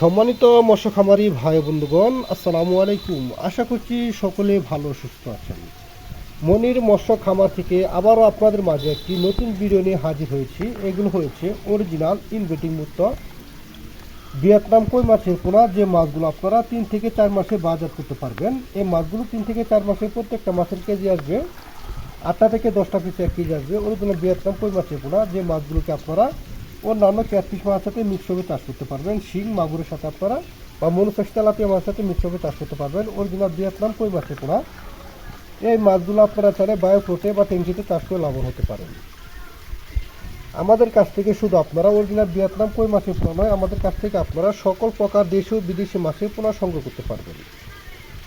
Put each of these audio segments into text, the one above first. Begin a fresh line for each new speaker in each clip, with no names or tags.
সম্মানিত মৎস্য খামারি ভাই বন্ধুগণ, আসসালামু আলাইকুম। আশা করছি সকলে ভালো সুস্থ আছেন। মনির মৎস্য খামার থেকে আবারও আপনাদের মাঝে একটি নতুন ভিডিও নিয়ে হাজির হয়েছি। এগুলো হয়েছে অরিজিনাল ইনভেটিং মুক্ত ভিয়েতনাম কই মাছের পোনা, যে মাছগুলো আপনারা 3 থেকে 4 মাসে বাজার করতে পারবেন। এই মাছগুলো 3 থেকে 4 মাসে প্রত্যেকটা মাছের কেজি আসবে 8টা থেকে 10টা পিস 1 কেজি আসবে। অরিজিনাল ভিয়েতনাম কই মাছের পোনা, যে মাছগুলোকে আপনারা অন্যান্য ক্যাটফিশ মাছের সাথে মিক্সভাবে চাষ করতে পারবেন। শিং মাগুরের সাথে আপনারা বা মনোফেক্স তেলাপিয়া মাছের সাথে মিক্সভাবে চাষ করতে পারবেন। অরিজিনাল ভিয়েতনাম কই মাছের পোনা, এই মাছগুলো আপনারা চাইলে বায়োফ্লোটে বা ট্যাঙ্কিতে চাষ করে লাভবান হতে পারেন। আমাদের কাছ থেকে শুধু আপনারা অরিজিনাল ভিয়েতনাম কই মাছের পোনা নয়, আমাদের কাছ থেকে আপনারা সকল প্রকার দেশি ও বিদেশি মাছের পোনা সংগ্রহ করতে পারবেন।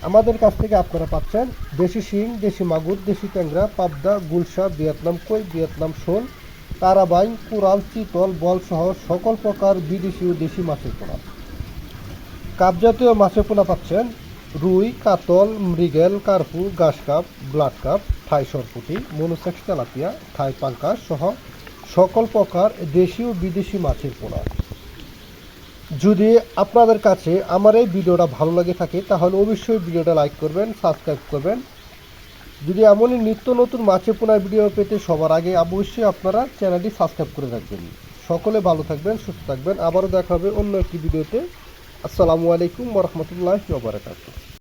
আমাদের কাছ থেকে আপনারা পাচ্ছেন দেশি শিং, দেশি মাগুর, দেশি ট্যাংরা, পাবদা, গুলশা, ভিয়েতনাম কই, ভিয়েতনাম শোল, তারাবাইন, কোরাল, চিতল, বল সহ সকল প্রকার বিদেশি ও দেশি মাছের পোনা। কাপজাতীয় মাছের পোনা পাচ্ছেন রুই, কাতল, মৃগেল, কার্পু, ঘাস কাপ, ব্লাড কাপ, থাই সরপুটি, মনোসেক্স তেলাপিয়া, থাই পাঙ্কাস সহ সকল প্রকার দেশি ও বিদেশি মাছের পোনা। যদি আপনাদের কাছে আমার এই ভিডিওটা ভালো লাগে থাকে তাহলে অবশ্যই ভিডিওটা লাইক করবেন, সাবস্ক্রাইব করবেন। যদি এমনই নিত্য নতুন মাছের পোনার ভিডিও পেতে সবার আগে অবশ্যই আপনারা চ্যানেলটি সাবস্ক্রাইব করে রাখবেন। সকলে ভালো থাকবেন, সুস্থ থাকবেন। আবারও দেখা হবে অন্য একটি ভিডিওতে। আসসালামু আলাইকুম ওয়া রাহমাতুল্লাহি ওয়া বারাকাতুহু।